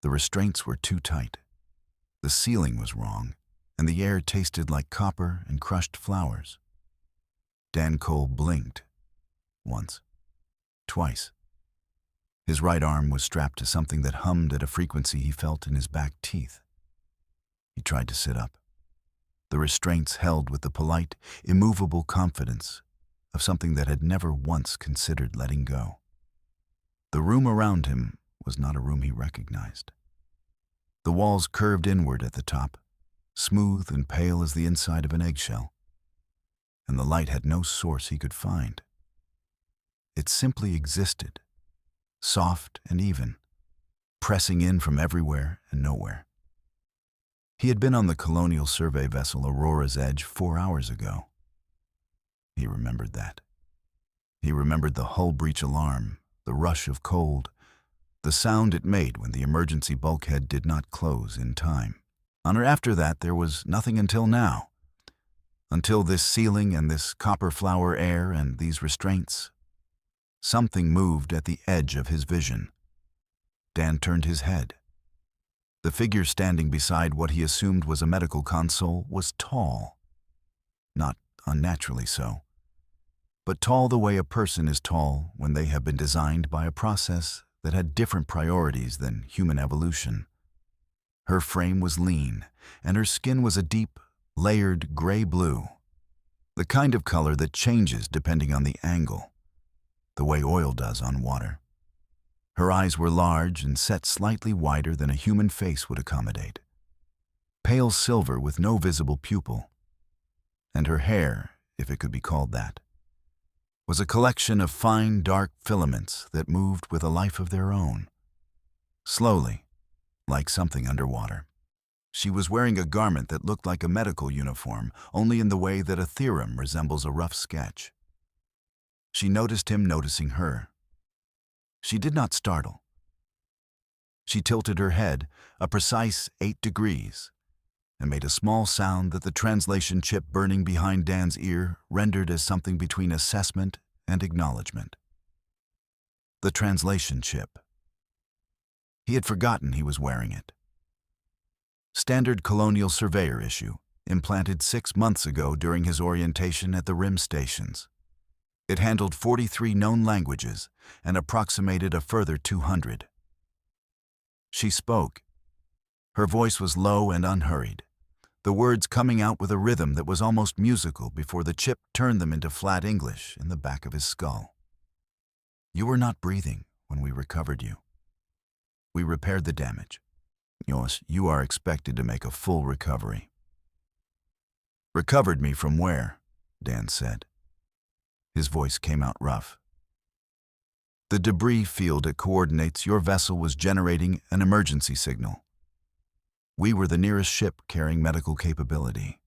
The restraints were too tight. The ceiling was wrong, and the air tasted like copper and crushed flowers. Dan Cole blinked. Once. Twice. His right arm was strapped to something that hummed at a frequency he felt in his back teeth. He tried to sit up. The restraints held with the polite, immovable confidence of something that had never once considered letting go. The room around him was not a room he recognized. The walls curved inward at the top, smooth and pale as the inside of an eggshell, and the light had no source he could find. It simply existed, soft and even, pressing in from everywhere and nowhere. He had been on the colonial survey vessel Aurora's Edge 4 hours ago. He remembered that. He remembered the hull breach alarm, the rush of cold, the sound it made when the emergency bulkhead did not close in time. After that, there was nothing until now. Until this ceiling and this copper flower air and these restraints. Something moved at the edge of his vision. Dan turned his head. The figure standing beside what he assumed was a medical console was tall. Not unnaturally so, but tall the way a person is tall when they have been designed by a process that had different priorities than human evolution. Her frame was lean, and her skin was a deep, layered gray-blue, the kind of color that changes depending on the angle, the way oil does on water. Her eyes were large and set slightly wider than a human face would accommodate, pale silver with no visible pupil, and her hair, if it could be called that, was a collection of fine, dark filaments that moved with a life of their own, slowly, like something underwater. She was wearing a garment that looked like a medical uniform, only in the way that a theorem resembles a rough sketch. She noticed him noticing her. She did not startle. She tilted her head a precise 8 degrees and made a small sound that the translation chip burning behind Dan's ear rendered as something between assessment and acknowledgement. The translation chip. He had forgotten he was wearing it. Standard colonial surveyor issue, implanted 6 months ago during his orientation at the rim stations. It handled 43 known languages and approximated a further 200. She spoke. Her voice was low and unhurried, the words coming out with a rhythm that was almost musical before the chip turned them into flat English in the back of his skull. You were not breathing when we recovered you. We repaired the damage. Yes, you are expected to make a full recovery. Recovered me from where? Dan said. His voice came out rough. The debris field at coordinates your vessel was generating an emergency signal. We were the nearest ship carrying medical capability.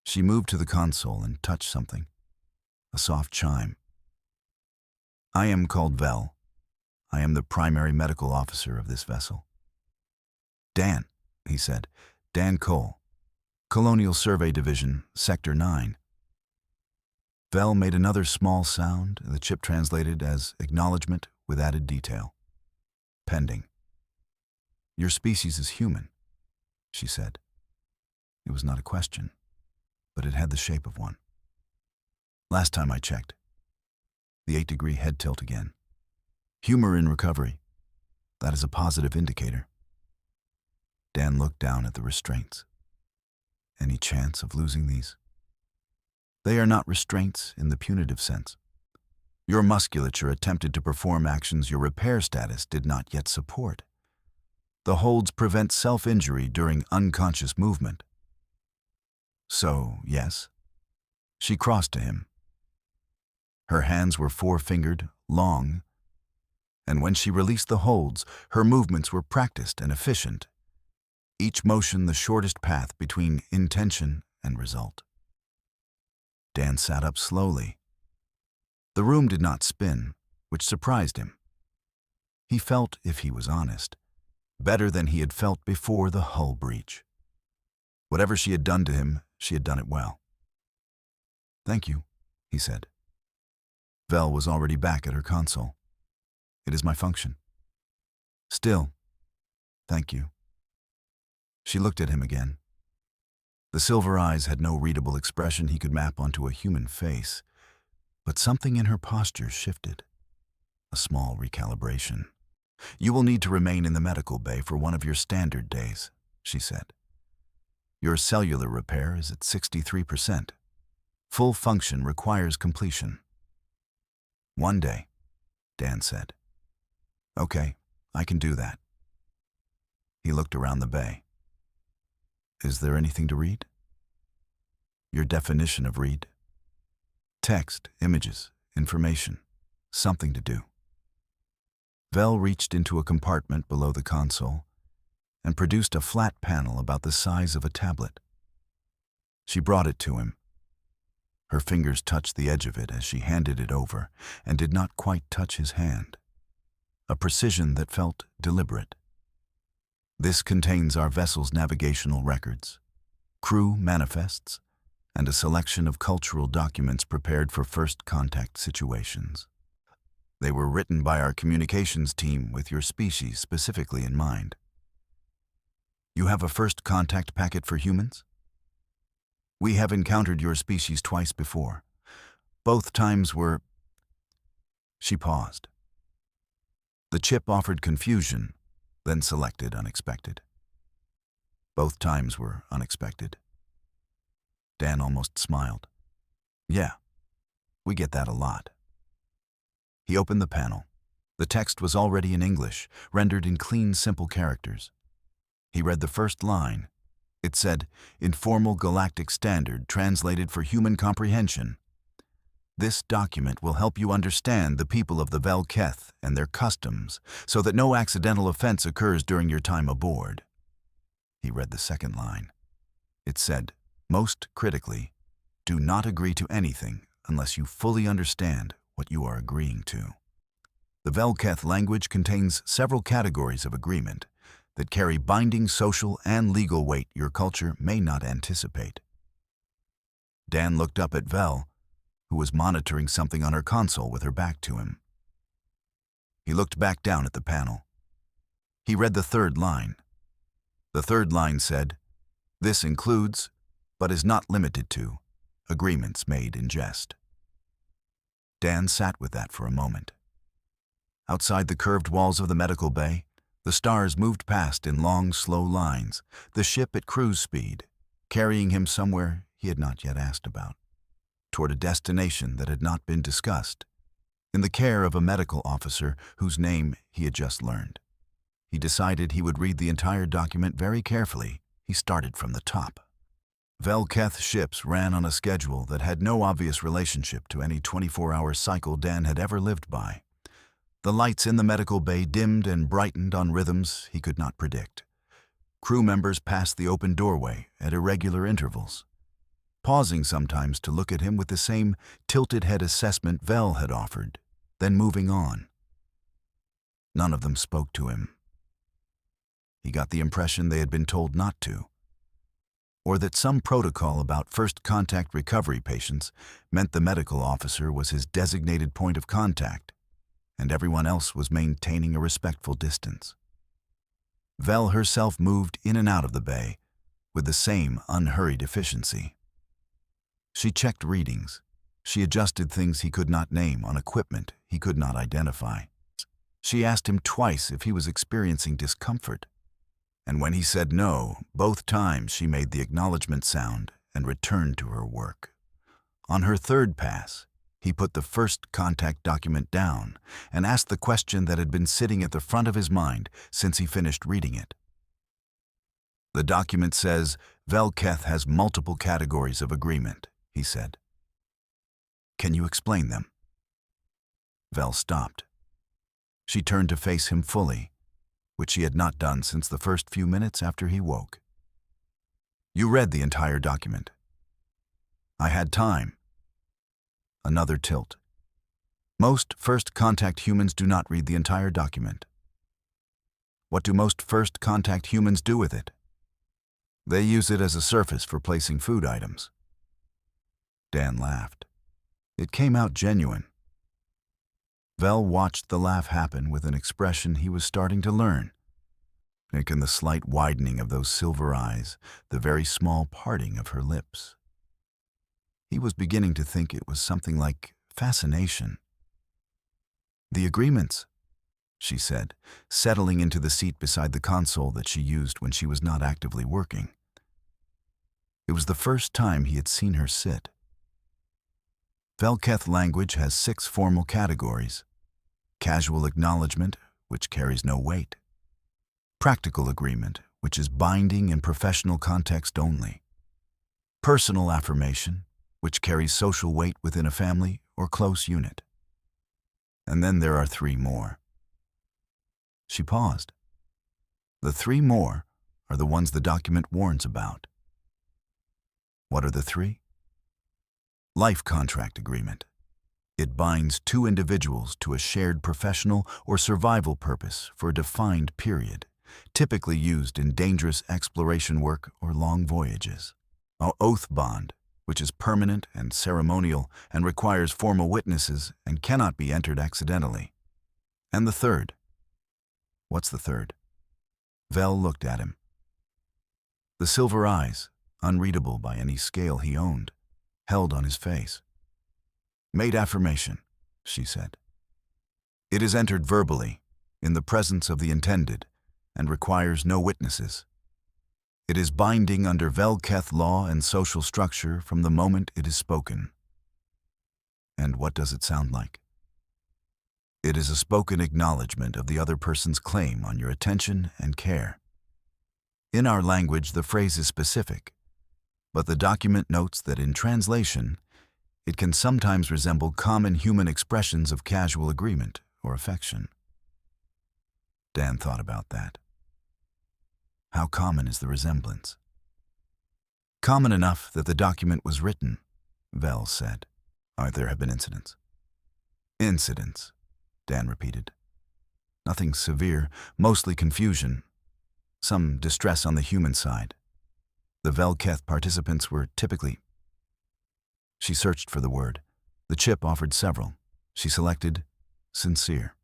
She moved to the console and touched something, a soft chime. I am called Vel. I am the primary medical officer of this vessel. Dan, he said. Dan Cole. Colonial Survey Division, Sector 9. Vel made another small sound, the chip translated as acknowledgement with added detail. Pending. Your species is human, she said. It was not a question, but it had the shape of one. Last time I checked. The 8-degree head tilt again. Humor in recovery. That is a positive indicator. Dan looked down at the restraints. Any chance of losing these? They are not restraints in the punitive sense. Your musculature attempted to perform actions your repair status did not yet support. The holds prevent self-injury during unconscious movement. So, yes. She crossed to him. Her hands were 4-fingered, long, and when she released the holds, her movements were practiced and efficient, each motion the shortest path between intention and result. Dan sat up slowly. The room did not spin, which surprised him. He felt, if he was honest, better than he had felt before the hull breach. Whatever she had done to him, she had done it well. Thank you, he said. Vel was already back at her console. It is my function. Still, Thank you. She looked at him again. The silver eyes had no readable expression he could map onto a human face, but something in her posture shifted. A small recalibration. You will need to remain in the medical bay for one of your standard days, she said. Your cellular repair is at 63%. Full function requires completion. One day, Dan said. Okay, I can do that. He looked around the bay. Is there anything to read? Your definition of read? Text, images, information, something to do. Vel reached into a compartment below the console and produced a flat panel about the size of a tablet. She brought it to him. Her fingers touched the edge of it as she handed it over and did not quite touch his hand. A precision that felt deliberate. This contains our vessel's navigational records, crew manifests, and a selection of cultural documents prepared for first contact situations. They were written by our communications team with your species specifically in mind. You have a first contact packet for humans? We have encountered your species twice before. Both times were... She paused. The chip offered confusion, then selected unexpected. Both times were unexpected. Dan almost smiled. Yeah, we get that a lot. He opened the panel. The text was already in English, rendered in clean, simple characters. He read the first line. It said, Informal Galactic Standard translated for human comprehension. This document will help you understand the people of the Vel-Keth and their customs so that no accidental offense occurs during your time aboard. He read the second line. It said, Most critically, do not agree to anything unless you fully understand what you are agreeing to. The Vel-Keth language contains several categories of agreement that carry binding social and legal weight your culture may not anticipate. Dan looked up at Vel, who was monitoring something on her console with her back to him. He looked back down at the panel. He read the third line. The third line said, This includes, but is not limited to, agreements made in jest. Dan sat with that for a moment. Outside the curved walls of the medical bay, the stars moved past in long, slow lines, the ship at cruise speed, carrying him somewhere he had not yet asked about, toward a destination that had not been discussed, in the care of a medical officer whose name he had just learned. He decided he would read the entire document very carefully. He started from the top. Vel-Keth ships ran on a schedule that had no obvious relationship to any 24-hour cycle Dan had ever lived by. The lights in the medical bay dimmed and brightened on rhythms he could not predict. Crew members passed the open doorway at irregular intervals, pausing sometimes to look at him with the same tilted head assessment Vel had offered, then moving on. None of them spoke to him. He got the impression they had been told not to, or that some protocol about first contact recovery patients meant the medical officer was his designated point of contact, and everyone else was maintaining a respectful distance. Vel herself moved in and out of the bay with the same unhurried efficiency. She checked readings. She adjusted things he could not name on equipment he could not identify. She asked him twice if he was experiencing discomfort, and when he said no, both times she made the acknowledgement sound and returned to her work. On her third pass, he put the first contact document down and asked the question that had been sitting at the front of his mind since he finished reading it. The document says, Vel-Keth has multiple categories of agreement, he said. Can you explain them? Vel stopped. She turned to face him fully, which she had not done since the first few minutes after he woke. You read the entire document. I had time. Another tilt. Most first contact humans do not read the entire document. What do most first contact humans do with it? They use it as a surface for placing food items. Dan laughed. It came out genuine. Vel watched the laugh happen with an expression he was starting to learn. and the slight widening of those silver eyes, the very small parting of her lips. He was beginning to think it was something like fascination. "The agreements," she said, settling into the seat beside the console that she used when she was not actively working. It was the first time he had seen her sit. Velketh language has 6 formal categories: casual acknowledgement, which carries no weight; practical agreement, which is binding in professional context only; personal affirmation, which carries social weight within a family or close unit. And then there are 3 more. She paused. The 3 more are the ones the document warns about. What are the 3? Life contract agreement. It binds 2 individuals to a shared professional or survival purpose for a defined period, typically used in dangerous exploration work or long voyages. An oath bond, which is permanent and ceremonial and requires formal witnesses and cannot be entered accidentally. And the 3rd. What's the 3rd? Vel looked at him. The silver eyes, unreadable by any scale he owned, held on his face. "Made affirmation," she said. "It is entered verbally, in the presence of the intended, and requires no witnesses. It is binding under Velketh law and social structure from the moment it is spoken." And what does it sound like? It is a spoken acknowledgement of the other person's claim on your attention and care. In our language, the phrase is specific, but the document notes that in translation, it can sometimes resemble common human expressions of casual agreement or affection. Dan thought about that. How common is the resemblance? "Common enough that the document was written," Vel said. "There have been incidents." "Incidents," Dan repeated. "Nothing severe, mostly confusion. Some distress on the human side. The Velketh participants were typically—" She searched for the word. The chip offered several. She selected "sincere."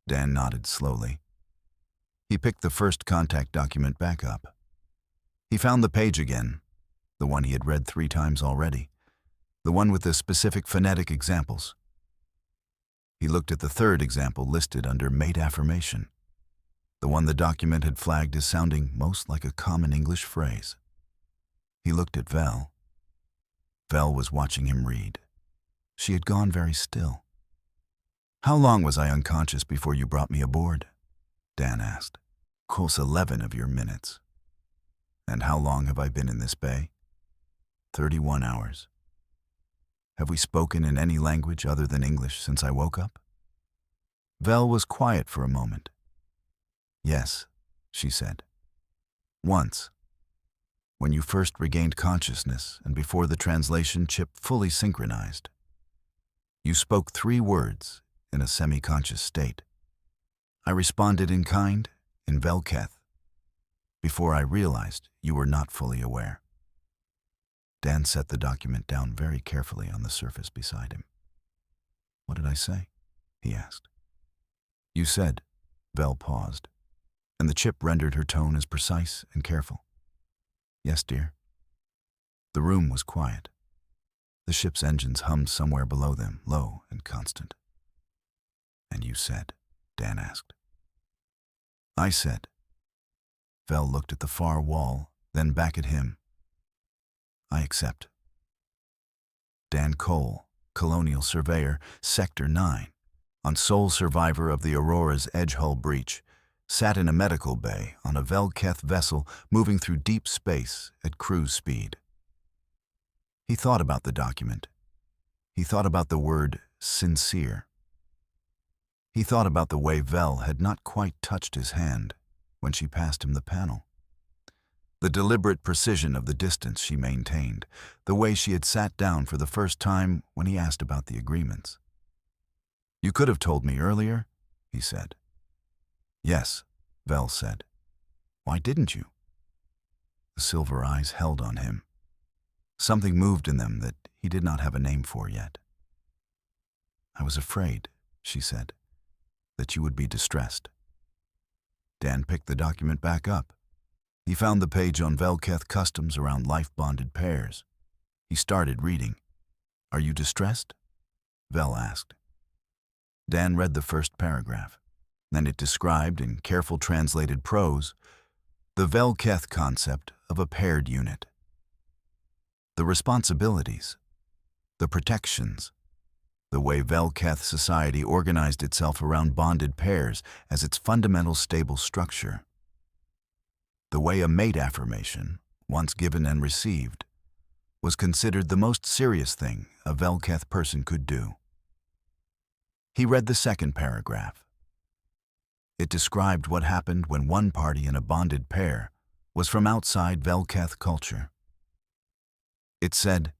Dan nodded slowly. He picked the first contact document back up. He found the page again, the one he had read 3 times already, the one with the specific phonetic examples. He looked at the 3rd example listed under Made Affirmation, the one the document had flagged as sounding most like a common English phrase. He looked at Vel. Vel was watching him read. She had gone very still. "How long was I unconscious before you brought me aboard?" Dan asked. "Close 11 of your minutes." "And how long have I been in this bay?" 31 hours. "Have we spoken in any language other than English since I woke up?" Vel was quiet for a moment. "Yes," she said. "Once. When you first regained consciousness and before the translation chip fully synchronized. You spoke 3 words in a semi-conscious state. I responded in kind, in Velketh, before I realized you were not fully aware." Dan set the document down very carefully on the surface beside him. "What did I say?" he asked. "You said," Vel paused, and the chip rendered her tone as precise and careful. "Yes, dear." The room was quiet. The ship's engines hummed somewhere below them, low and constant. "And you said," Dan asked. "I said." Vel looked at the far wall, then back at him. "I accept." Dan Cole, Colonial Surveyor, Sector 9, on sole survivor of the Aurora's edge hull breach, sat in a medical bay on a Velketh vessel moving through deep space at cruise speed. He thought about the document. He thought about the word sincere. He thought about the way Vel had not quite touched his hand when she passed him the panel. The deliberate precision of the distance she maintained, the way she had sat down for the first time when he asked about the agreements. "You could have told me earlier," he said. "Yes," Vel said. "Why didn't you?" The silver eyes held on him. Something moved in them that he did not have a name for yet. "I was afraid," she said, "that you would be distressed." Dan picked the document back up. He found the page on Velketh customs around life-bonded pairs. He started reading. "Are you distressed?" Vel asked. Dan read the first paragraph. Then it described, in careful translated prose, the Velketh concept of a paired unit. The responsibilities, the protections, the way Velketh society organized itself around bonded pairs as its fundamental stable structure. The way a mate affirmation, once given and received, was considered the most serious thing a Velketh person could do. He read the second paragraph. It described what happened when one party in a bonded pair was from outside Velketh culture. It said,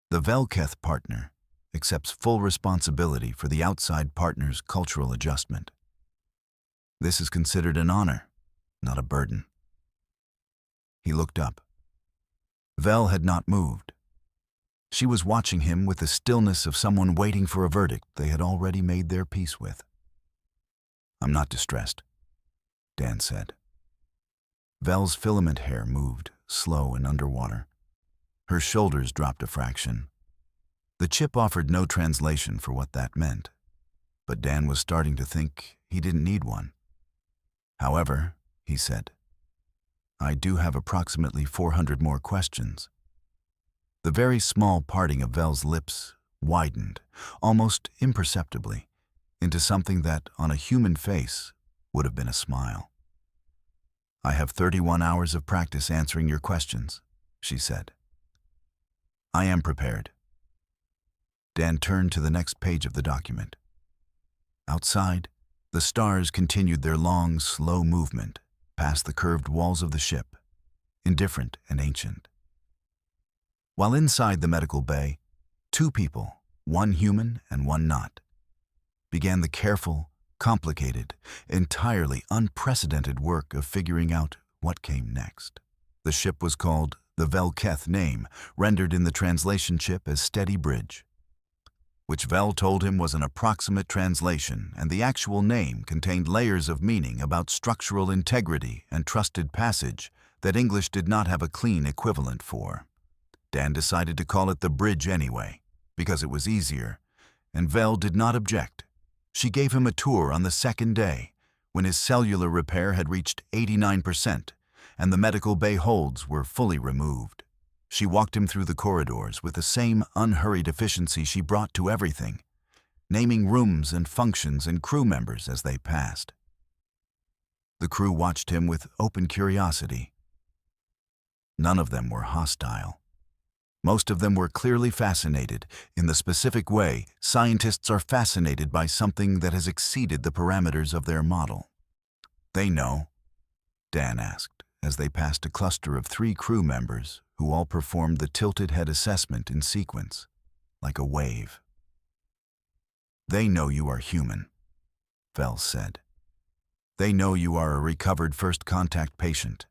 "The Velketh partner accepts full responsibility for the outside partner's cultural adjustment. This is considered an honor, not a burden." He looked up. Vel had not moved. She was watching him with the stillness of someone waiting for a verdict they had already made their peace with. "I'm not distressed," Dan said. Vel's filament hair moved, slow and underwater. Her shoulders dropped a fraction. The chip offered no translation for what that meant, but Dan was starting to think he didn't need one. "However," he said, "I do have approximately 400 more questions." The very small parting of Vel's lips widened, almost imperceptibly, into something that, on a human face, would have been a smile. "I have 31 hours of practice answering your questions," she said. "I am prepared." Dan turned to the next page of the document. Outside, the stars continued their long, slow movement past the curved walls of the ship, indifferent and ancient. While inside the medical bay, two people, one human and one not, began the careful, complicated, entirely unprecedented work of figuring out what came next. The ship was called the Velketh name, rendered in the translation chip as Steady Bridge, which Vel told him was an approximate translation, and the actual name contained layers of meaning about structural integrity and trusted passage that English did not have a clean equivalent for. Dan decided to call it the bridge anyway, because it was easier, and Vel did not object. She gave him a tour on the second day, when his cellular repair had reached 89%, and the medical bay holds were fully removed. She walked him through the corridors with the same unhurried efficiency she brought to everything, naming rooms and functions and crew members as they passed. The crew watched him with open curiosity. None of them were hostile. Most of them were clearly fascinated, in the specific way scientists are fascinated by something that has exceeded the parameters of their model. "They know?" Dan asked, as they passed a cluster of 3 crew members who all performed the tilted head assessment in sequence, like a wave. "They know you are human," Vel said. "They know you are a recovered first contact patient.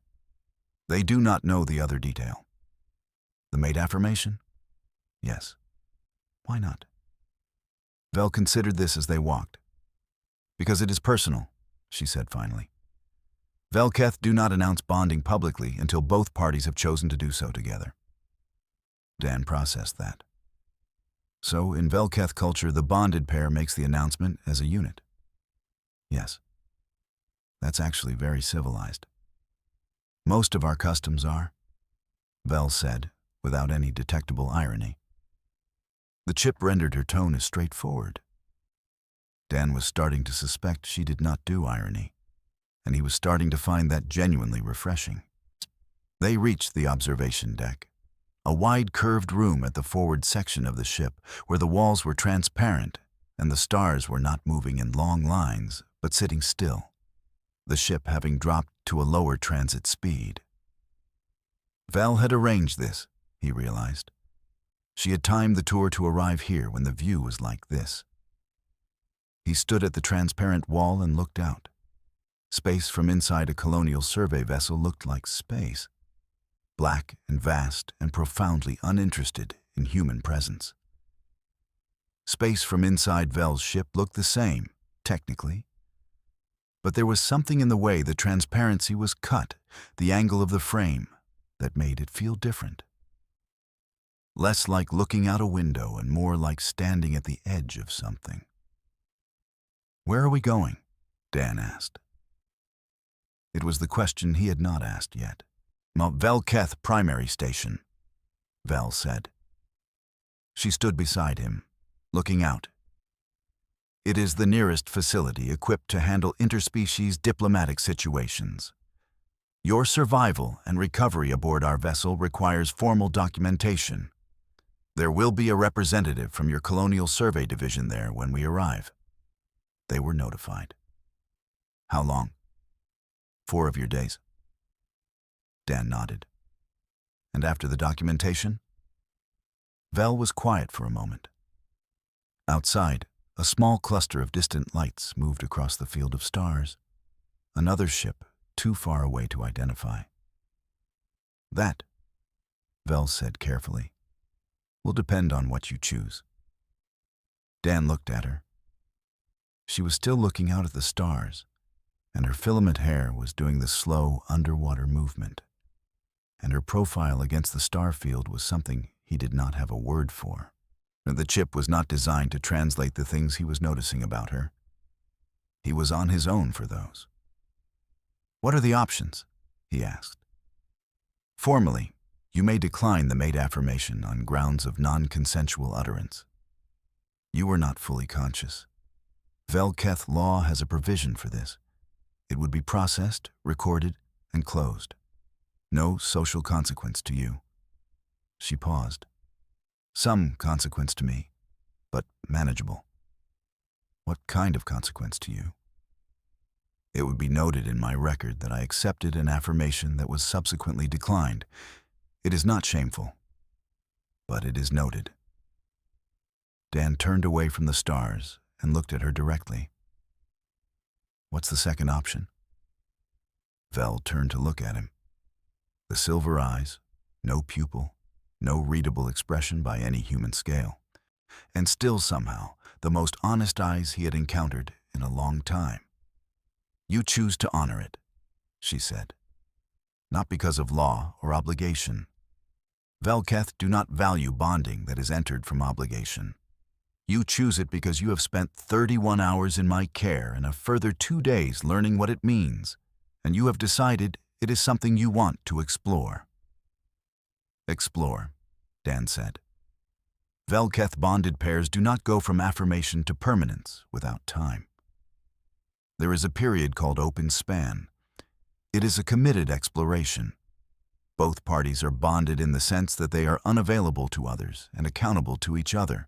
They do not know the other detail." "The mate affirmation?" "Yes." "Why not?" Vel considered this as they walked. "Because it is personal," she said finally. "Velketh do not announce bonding publicly until both parties have chosen to do so together." Dan processed that. "So, in Velketh culture, the bonded pair makes the announcement as a unit." "Yes. That's actually very civilized." "Most of our customs are," Vel said, without any detectable irony. The chip rendered her tone as straightforward. Dan was starting to suspect she did not do irony, and he was starting to find that genuinely refreshing. They reached the observation deck, a wide curved room at the forward section of the ship where the walls were transparent and the stars were not moving in long lines but sitting still, the ship having dropped to a lower transit speed. Vel had arranged this, he realized. She had timed the tour to arrive here when the view was like this. He stood at the transparent wall and looked out. Space from inside a colonial survey vessel looked like space, black and vast and profoundly uninterested in human presence. Space from inside Vel's ship looked the same, technically, But there was something in the way the transparency was cut, the angle of the frame, that made it feel different. Less like looking out a window and more like standing at the edge of something. "Where are we going?" Dan asked. It was the question he had not asked yet. "Velketh Primary Station," Vel said. She stood beside him, looking out. "It is the nearest facility equipped to handle interspecies diplomatic situations. Your survival and recovery aboard our vessel requires formal documentation. There will be a representative from your Colonial Survey Division there when we arrive." They were notified. "How long?" 4 of your days." Dan nodded. "And after the documentation?" Vel was quiet for a moment. Outside, a small cluster of distant lights moved across the field of stars. Another ship, too far away to identify. "That," Vel said carefully, "will depend on what you choose." Dan looked at her. She was still looking out at the stars, and her filament hair was doing the slow underwater movement. And her profile against the star field was something he did not have a word for. The chip was not designed to translate the things he was noticing about her. He was on his own for those. "What are the options?" he asked. "Formally, you may decline the mate affirmation on grounds of non-consensual utterance. You were not fully conscious. Velketh law has a provision for this. It would be processed, recorded, and closed. No social consequence to you." She paused. "Some consequence to me, but manageable." "What kind of consequence to you?" "It would be noted in my record that I accepted an affirmation that was subsequently declined. It is not shameful, but it is noted." Dan turned away from the stars and looked at her directly. "What's the second option?" Vel turned to look at him. The silver eyes, no pupil, no readable expression by any human scale, and still somehow the most honest eyes he had encountered in a long time. "You choose to honor it," she said. "Not because of law or obligation. Velketh do not value bonding that is entered from obligation. You choose it because you have spent 31 hours in my care and a further 2 days learning what it means, and you have decided it is something you want to explore." "Explore," Dan said. "Velketh bonded pairs do not go from affirmation to permanence without time. There is a period called open span. It is a committed exploration. Both parties are bonded in the sense that they are unavailable to others and accountable to each other.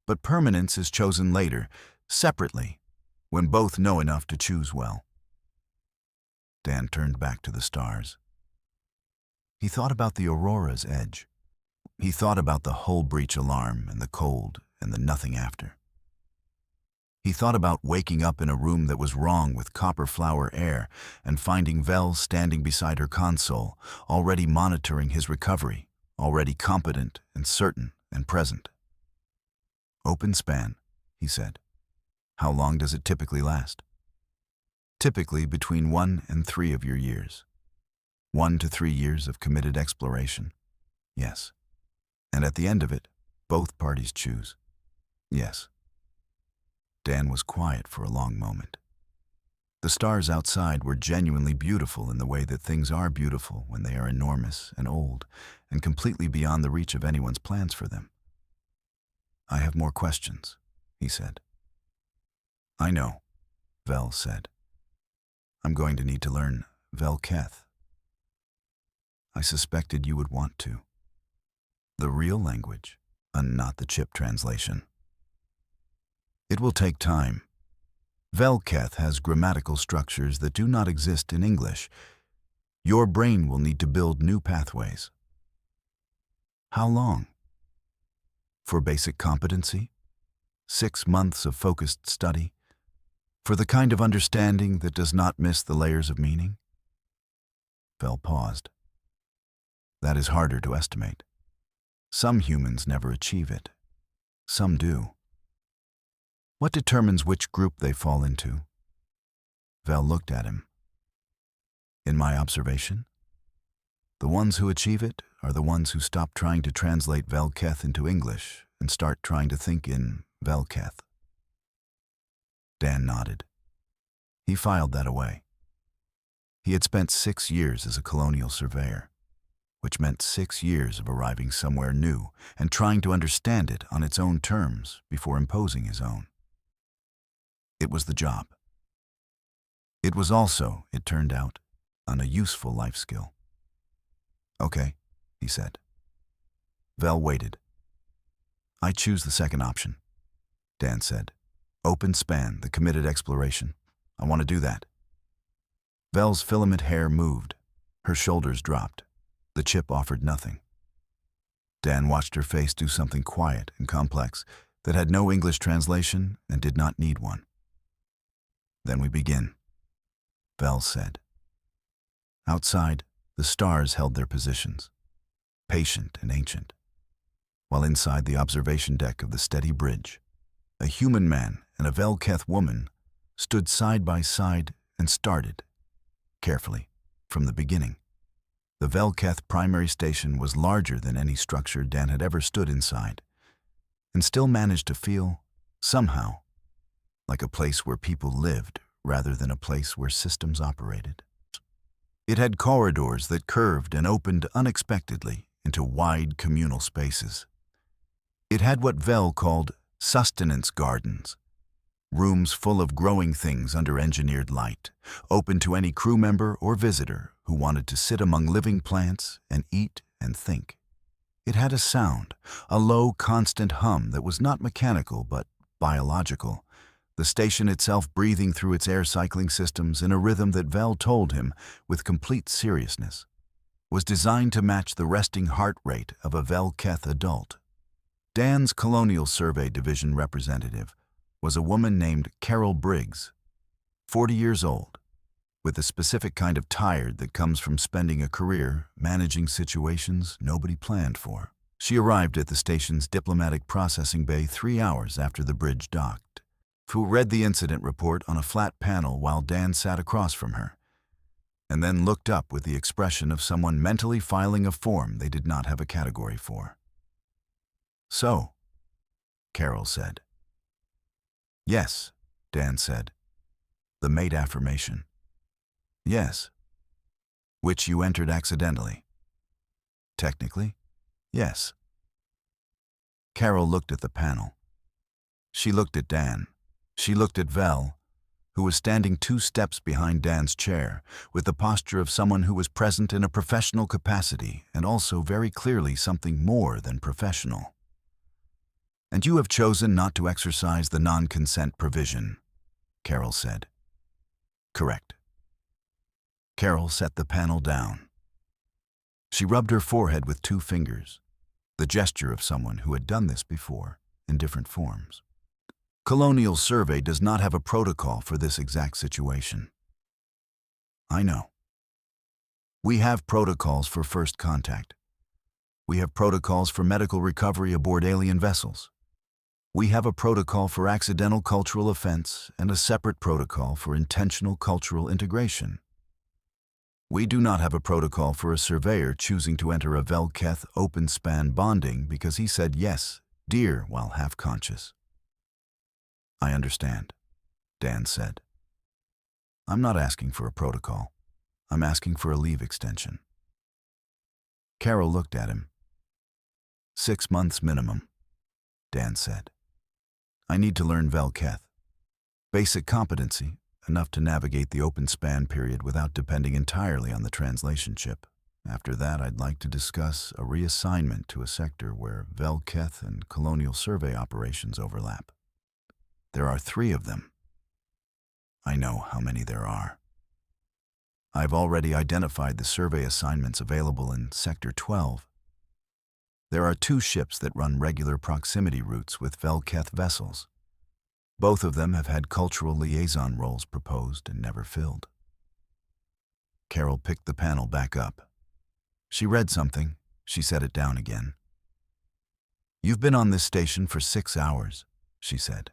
But permanence is chosen later, separately, when both know enough to choose well." Dan turned back to the stars. He thought about the aurora's edge. He thought about the hull breach alarm and the cold and the nothing after. He thought about waking up in a room that was wrong with copper flower air and finding Vel standing beside her console, already monitoring his recovery, already competent and certain and present. "Open span," he said. "How long does it typically last?" "Typically between 1 and 3 of your years. 1 to 3 years of committed exploration." "Yes." "And at the end of it, both parties choose." "Yes." Dan was quiet for a long moment. The stars outside were genuinely beautiful in the way that things are beautiful when they are enormous and old and completely beyond the reach of anyone's plans for them. "I have more questions," he said. "I know," Vel said. "I'm going to need to learn Velketh." "I suspected you would want to. The real language, and not the chip translation. It will take time. Velketh has grammatical structures that do not exist in English. Your brain will need to build new pathways." "How long?" "For basic competency, 6 months of focused study, for the kind of understanding that does not miss the layers of meaning." Vel paused. "That is harder to estimate. Some humans never achieve it. Some do. What determines which group they fall into?" Vel looked at him. In my observation, the ones who achieve it are the ones who stop trying to translate Velketh into English and start trying to think in Velketh. Dan nodded. He filed that away. He had spent 6 years as a colonial surveyor, which meant 6 years of arriving somewhere new and trying to understand it on its own terms before imposing his own. It was the job. It was also, it turned out, a useful life skill. Okay, he said. Vel waited. I choose the second option, Dan said. Open span, the committed exploration. I want to do that. Vel's filament hair moved. Her shoulders dropped. The chip offered nothing. Dan watched her face do something quiet and complex that had no English translation and did not need one. Then we begin, Vel said. Outside, the stars held their positions, patient and ancient, while inside the observation deck of the steady bridge, a human man and a Velketh woman stood side by side and started, carefully, from the beginning. The Velketh primary station was larger than any structure Dan had ever stood inside, and still managed to feel, somehow, like a place where people lived rather than a place where systems operated. It had corridors that curved and opened unexpectedly into wide communal spaces. It had what Vel called sustenance gardens, rooms full of growing things under engineered light, open to any crew member or visitor who wanted to sit among living plants and eat and think. It had a sound, a low, constant hum that was not mechanical but biological, the station itself breathing through its air cycling systems in a rhythm that Vel told him, with complete seriousness, was designed to match the resting heart rate of a Velketh adult. Dan's Colonial Survey Division representative was a woman named Carol Briggs, 40 years old, with a specific kind of tired that comes from spending a career managing situations nobody planned for. She arrived at the station's diplomatic processing bay 3 hours after the bridge docked, who read the incident report on a flat panel while Dan sat across from her, and then looked up with the expression of someone mentally filing a form they did not have a category for. So, Carol said. Yes, Dan said. The mate affirmation. Yes. Which you entered accidentally. Technically, yes. Carol looked at the panel. She looked at Dan. She looked at Vel, who was standing 2 steps behind Dan's chair, with the posture of someone who was present in a professional capacity and also very clearly something more than professional. And you have chosen not to exercise the non-consent provision, Carol said. Correct. Carol set the panel down. She rubbed her forehead with 2 fingers, the gesture of someone who had done this before in different forms. Colonial Survey does not have a protocol for this exact situation. I know. We have protocols for first contact. We have protocols for medical recovery aboard alien vessels. We have a protocol for accidental cultural offense and a separate protocol for intentional cultural integration. We do not have a protocol for a surveyor choosing to enter a Velketh open-span bonding because he said yes, dear, while half-conscious. I understand, Dan said. I'm not asking for a protocol. I'm asking for a leave extension. Carol looked at him. 6 months minimum, Dan said. I need to learn Velketh. Basic competency, enough to navigate the open span period without depending entirely on the translation ship. After that, I'd like to discuss a reassignment to a sector where Velketh and Colonial Survey operations overlap. There are 3 of them. I know how many there are. I've already identified the survey assignments available in Sector 12. There are 2 ships that run regular proximity routes with Velketh vessels. Both of them have had cultural liaison roles proposed and never filled. Carol picked the panel back up. She read something. She set it down again. You've been on this station for 6 hours, she said.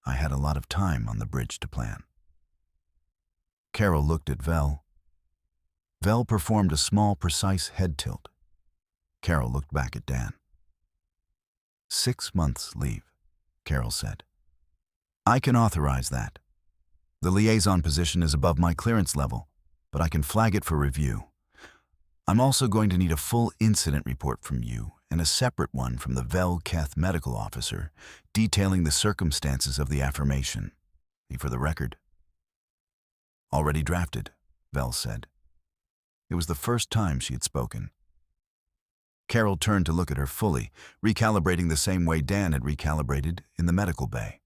I had a lot of time on the bridge to plan. Carol looked at Vel. Vel performed a small, precise head tilt. Carol looked back at Dan. 6 months leave, Carol said. I can authorize that. The liaison position is above my clearance level, but I can flag it for review. I'm also going to need a full incident report from you and a separate one from the Vel Keth medical officer detailing the circumstances of the affirmation. For the record. Already drafted, Vel said. It was the first time she had spoken. Carol turned to look at her fully, recalibrating the same way Dan had recalibrated in the medical bay.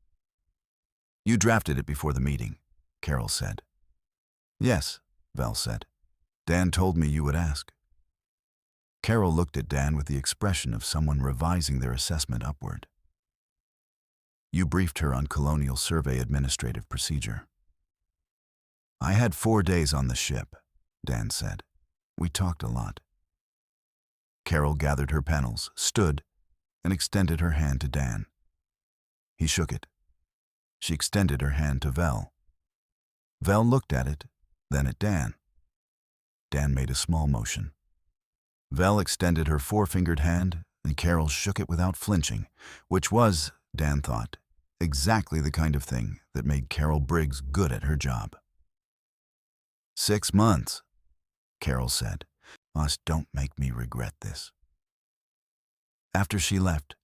You drafted it before the meeting, Carol said. Yes, Vel said. Dan told me you would ask. Carol looked at Dan with the expression of someone revising their assessment upward. You briefed her on Colonial Survey administrative procedure. I had 4 days on the ship, Dan said. We talked a lot. Carol gathered her panels, stood, and extended her hand to Dan. He shook it. She extended her hand to Vel. Vel looked at it, then at Dan. Dan made a small motion. Vel extended her 4-fingered hand, and Carol shook it without flinching, which was, Dan thought, exactly the kind of thing that made Carol Briggs good at her job. 6 months, Carol said. Don't make me regret this. After she left,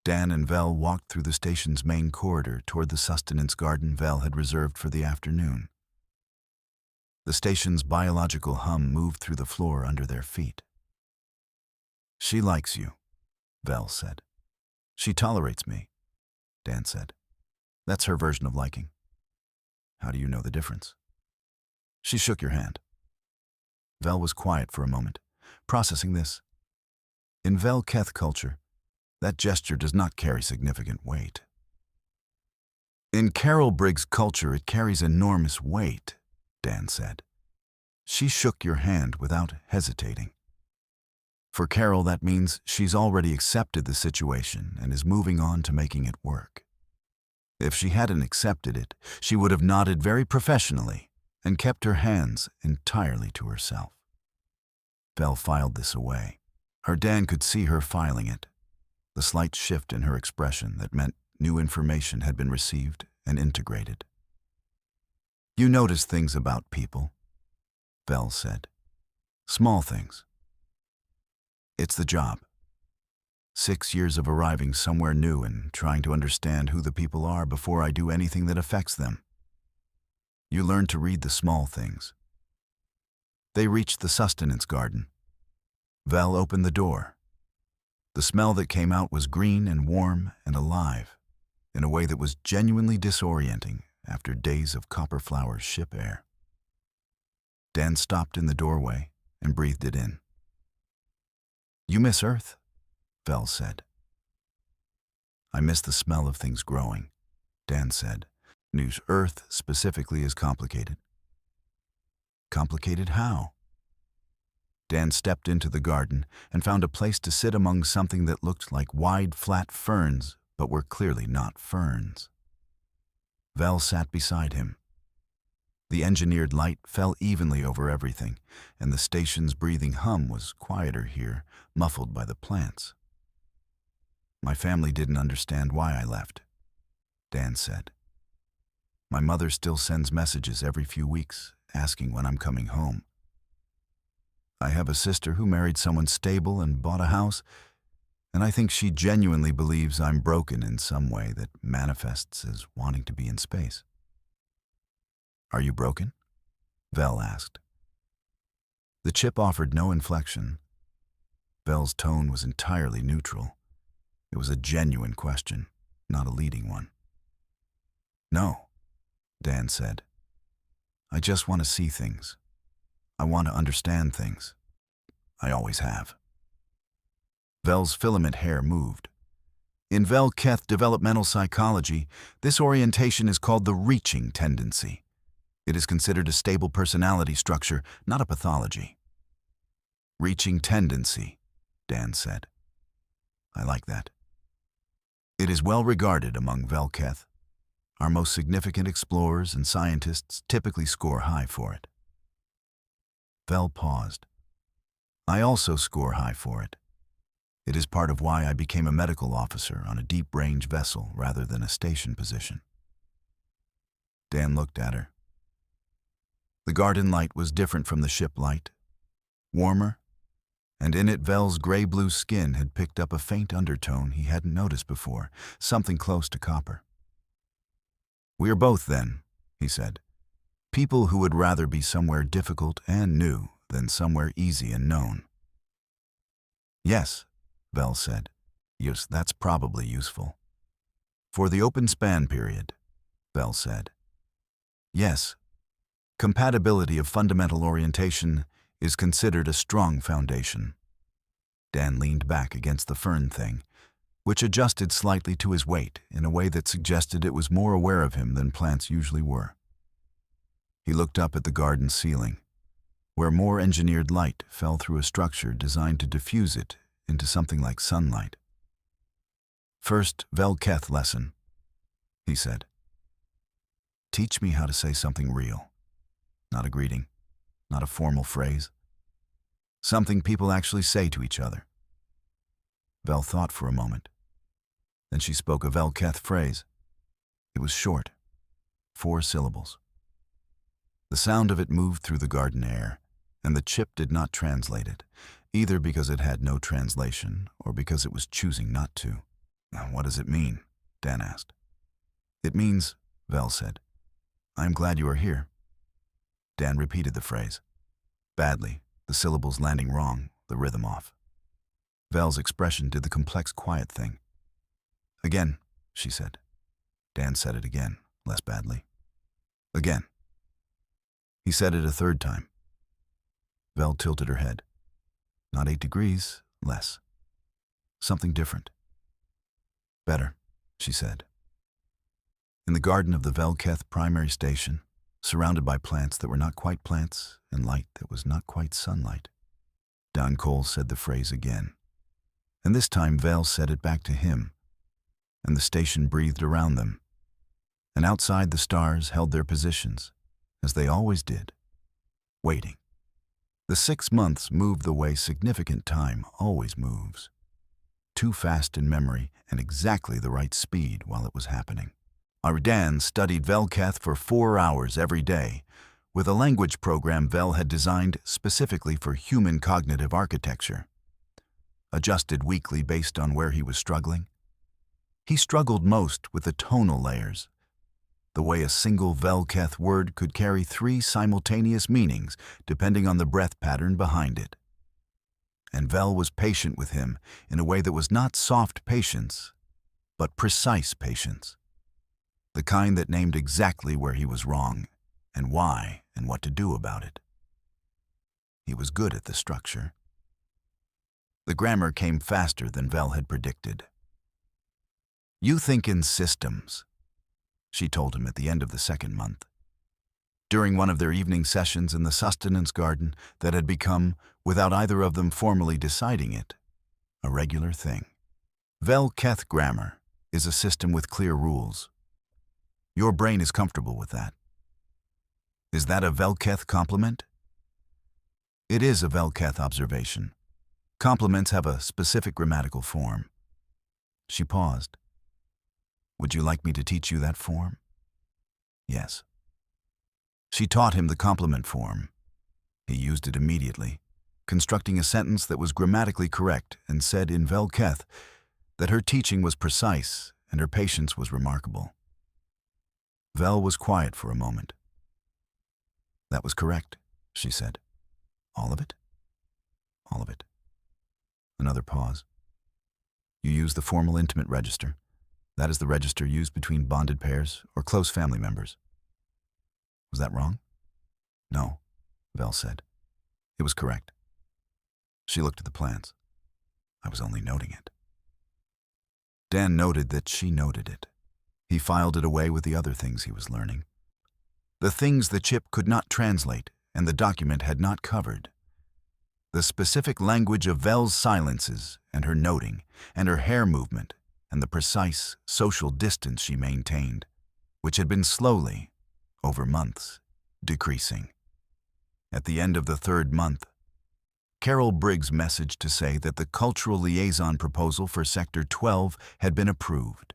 Dan and Vel walked through the station's main corridor toward the sustenance garden Vel had reserved for the afternoon. The station's biological hum moved through the floor under their feet. She likes you, Vel said. She tolerates me, Dan said. That's her version of liking. How do you know the difference? She shook your hand. Vel was quiet for a moment, processing this. In Vel Keth culture, that gesture does not carry significant weight. In Carol Briggs' culture, it carries enormous weight, Dan said. She shook your hand without hesitating. For Carol, that means she's already accepted the situation and is moving on to making it work. If she hadn't accepted it, she would have nodded very professionally and kept her hands entirely to herself. Vel filed this away. Her Dan could see her filing it, the slight shift in her expression that meant new information had been received and integrated. You notice things about people, Vel said. Small things. It's the job. 6 years of arriving somewhere new and trying to understand who the people are before I do anything that affects them. You learn to read the small things. They reached the sustenance garden. Vel opened the door. The smell that came out was green and warm and alive, in a way that was genuinely disorienting after days of copper flower ship air. Dan stopped in the doorway and breathed it in. You miss Earth, Vel said. I miss the smell of things growing, Dan said. News Earth specifically is complicated. Complicated how? Dan stepped into the garden and found a place to sit among something that looked like wide, flat ferns, but were clearly not ferns. Vel sat beside him. The engineered light fell evenly over everything, and the station's breathing hum was quieter here, muffled by the plants. My family didn't understand why I left, Dan said. My mother still sends messages every few weeks, asking when I'm coming home. I have a sister who married someone stable and bought a house, and I think she genuinely believes I'm broken in some way that manifests as wanting to be in space. Are you broken? Vel asked. The chip offered no inflection. Vel's tone was entirely neutral. It was a genuine question, not a leading one. No, Dan said. I just want to see things. I want to understand things. I always have. Vel's filament hair moved. In Vel Keth developmental psychology, this orientation is called the reaching tendency. It is considered a stable personality structure, not a pathology. Reaching tendency, Dan said. I like that. It is well regarded among Vel Keth. Our most significant explorers and scientists typically score high for it. Vel paused. I also score high for it. It is part of why I became a medical officer on a deep-range vessel rather than a station position. Dan looked at her. The garden light was different from the ship light, warmer, and in it Vel's gray-blue skin had picked up a faint undertone he hadn't noticed before, something close to copper. "We are both, then," he said, "people who would rather be somewhere difficult and new than somewhere easy and known." "Yes," Vel said. "Yes, that's probably useful." "For the open span period," Vel said. "Yes. Compatibility of fundamental orientation is considered a strong foundation." Dan leaned back against the fern thing, which adjusted slightly to his weight in a way that suggested it was more aware of him than plants usually were. He looked up at the garden ceiling, where more engineered light fell through a structure designed to diffuse it into something like sunlight. "First Velketh lesson," he said. "Teach me how to say something real. Not a greeting, not a formal phrase. Something people actually say to each other." Vel thought for a moment. Then she spoke a Velketh phrase. It was short, 4 syllables. The sound of it moved through the garden air, and the chip did not translate it, either because it had no translation or because it was choosing not to. "What does it mean?" Dan asked. "It means," Vel said, "I am glad you are here." Dan repeated the phrase. Badly, the syllables landing wrong, the rhythm off. Vel's expression did the complex quiet thing. "Again," she said. Dan said it again, less badly. "Again." He said it a third time. Vel tilted her head. Not 8 degrees, less. Something different. "Better," she said. In the garden of the Velketh primary station, surrounded by plants that were not quite plants and light that was not quite sunlight, Don Cole said the phrase again. And this time Vel said it back to him, and the station breathed around them. And outside the stars held their positions, as they always did, waiting. The 6 months moved the way significant time always moves. Too fast in memory and exactly the right speed while it was happening. Dan studied Velketh for 4 hours every day, with a language program Vel had designed specifically for human cognitive architecture. Adjusted weekly based on where he was struggling. He struggled most with the tonal layers, the way a single Velketh word could carry 3 simultaneous meanings depending on the breath pattern behind it. And Vel was patient with him in a way that was not soft patience, but precise patience. The kind that named exactly where he was wrong, and why, and what to do about it. He was good at the structure. The grammar came faster than Vel had predicted. "You think in systems," she told him at the end of the 2nd month. During one of their evening sessions in the sustenance garden that had become, without either of them formally deciding it, a regular thing. Velketh grammar is a system with clear rules. Your brain is comfortable with that. Is that a Velketh compliment? It is a Velketh observation. Compliments have a specific grammatical form. She paused. Would you like me to teach you that form? Yes. She taught him the compliment form. He used it immediately, constructing a sentence that was grammatically correct and said in Velketh that her teaching was precise and her patience was remarkable. Vel was quiet for a moment. That was correct, she said. All of it? All of it. Another pause. You use the formal intimate register. That is the register used between bonded pairs or close family members. Was that wrong? No, Vel said. It was correct. She looked at the plans. I was only noting it. Dan noted that she noted it. He filed it away with the other things he was learning. The things the chip could not translate and the document had not covered. The specific language of Vel's silences and her noting and her hair movement and the precise social distance she maintained. which had been slowly, over months, decreasing. At the end of the third month, Carol Briggs messaged to say that the cultural liaison proposal for Sector 12 had been approved.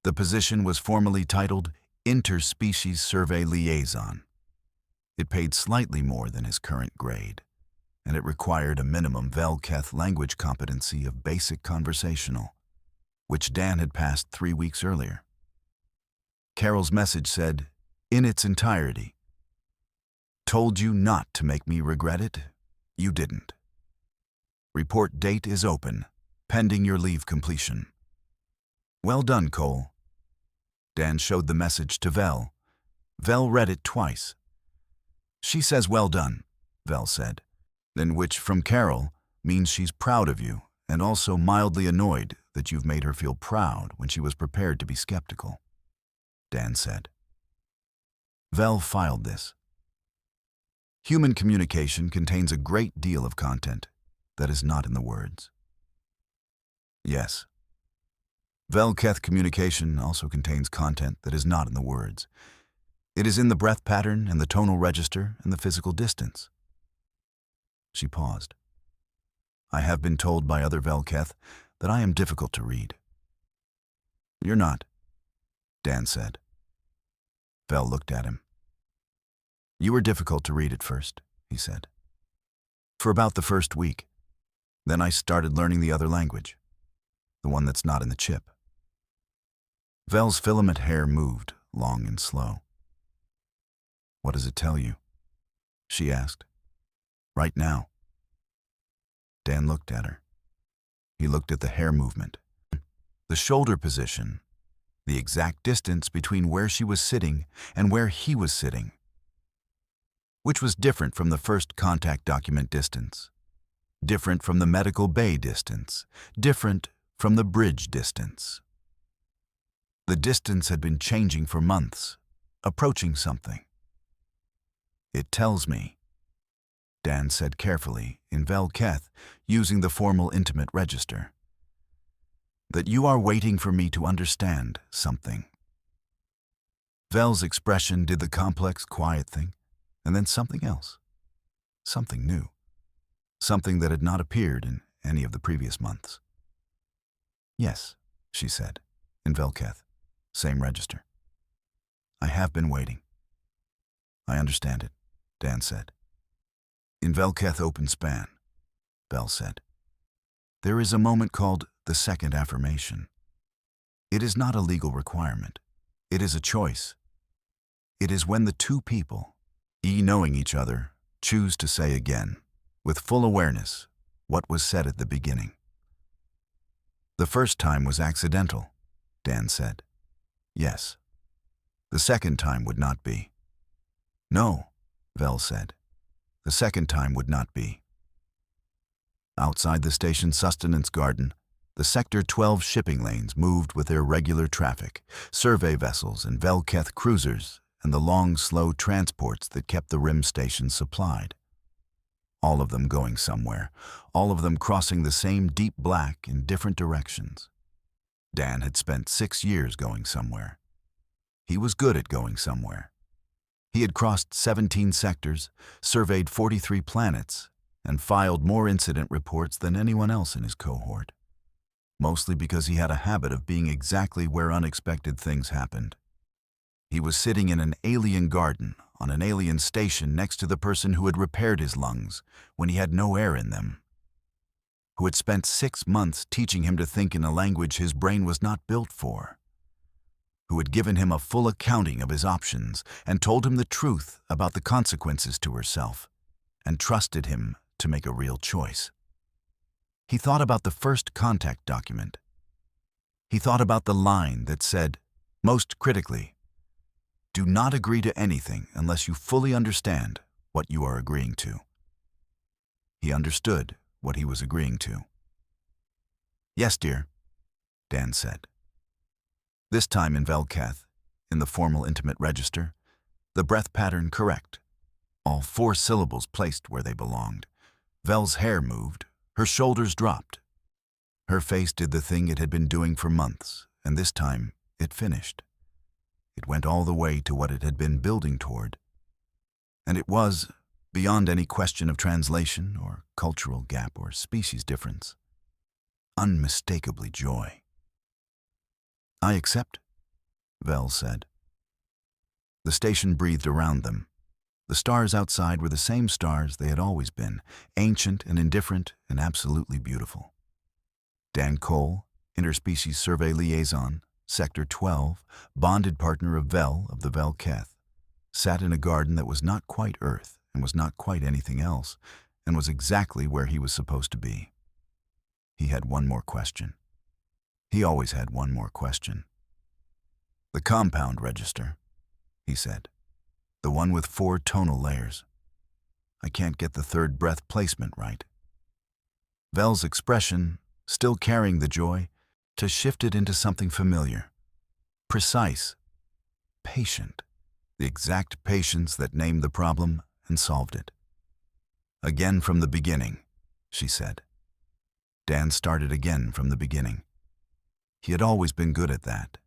The position was formally titled Interspecies Survey Liaison. It paid slightly more than his current grade, and it required a minimum Velketh language competency of basic conversational, which Dan had passed 3 weeks earlier. Carol's message said, in its entirety, "Told you not to make me regret it. You didn't. Report date is open, pending your leave completion. Well done, Cole." Dan showed the message to Vel. Vel read it twice. "She says well done," Vel said, then which from Carol means she's proud of you and also mildly annoyed that you've made her feel proud when she was prepared to be skeptical, Dan said. Vel filed this. Human communication contains a great deal of content that is not in the words. Yes. Velketh communication also contains content that is not in the words. It is in the breath pattern and the tonal register and the physical distance. She paused. I have been told by other Velketh that I am difficult to read. You're not, Dan said. Vel looked at him. You were difficult to read at first, he said. For about the first week. Then I started learning the other language, the one that's not in the chip. Vel's filament hair moved, long and slow. What does it tell you? She asked. Right now. Dan looked at her. He looked at the hair movement, the shoulder position, the exact distance between where she was sitting and where he was sitting, which was different from the first contact document distance, different from the medical bay distance, different from the bridge distance. The distance had been changing for months, approaching something. It tells me, Dan said carefully in Velketh, using the formal intimate register, that you are waiting for me to understand something. Vel's expression did the complex, quiet thing, and then something else, something new, something that had not appeared in any of the previous months. Yes, she said, in Velketh, same register. I have been waiting. I understand it, Dan said. In Velketh open span, Vel said. There is a moment called the second affirmation. It is not a legal requirement. It is a choice. It is when the two people, knowing each other, choose to say again, with full awareness, what was said at the beginning. The first time was accidental, Dan said. Yes. The second time would not be. No, Vel said. The second time would not be. Outside the station sustenance garden, the Sector 12 shipping lanes moved with their regular traffic, survey vessels and Velketh cruisers, and the long, slow transports that kept the rim station supplied. All of them going somewhere, all of them crossing the same deep black in different directions. Dan had spent 6 years going somewhere. He was good at going somewhere. He had crossed 17 sectors, surveyed 43 planets, and filed more incident reports than anyone else in his cohort, mostly because he had a habit of being exactly where unexpected things happened. He was sitting in an alien garden on an alien station next to the person who had repaired his lungs when he had no air in them, who had spent 6 months teaching him to think in a language his brain was not built for, who had given him a full accounting of his options and told him the truth about the consequences to herself, and trusted him to make a real choice. He thought about the first contact document. He thought about the line that said, most critically, do not agree to anything unless you fully understand what you are agreeing to. He understood what he was agreeing to. Yes, dear, Dan said. This time in Velketh, in the formal intimate register, the breath pattern correct, all 4 syllables placed where they belonged. Vel's hair moved, her shoulders dropped. Her face did the thing it had been doing for months, and this time it finished. It went all the way to what it had been building toward. And it was, beyond any question of translation or cultural gap or species difference, unmistakably joy. "I accept," Vel said. The station breathed around them. The stars outside were the same stars they had always been, ancient and indifferent and absolutely beautiful. Dan Cole, Interspecies Survey Liaison, Sector 12, bonded partner of Vel of the Vel Keth, sat in a garden that was not quite Earth and was not quite anything else, and was exactly where he was supposed to be. He had one more question. He always had one more question. "The compound register," he said. "The one with 4 tonal layers. I can't get the third breath placement right." Vel's expression, still carrying the joy, shifted into something familiar. Precise. Patient. The exact patience that named the problem and solved it. "Again from the beginning," she said. Dan started again from the beginning. He had always been good at that.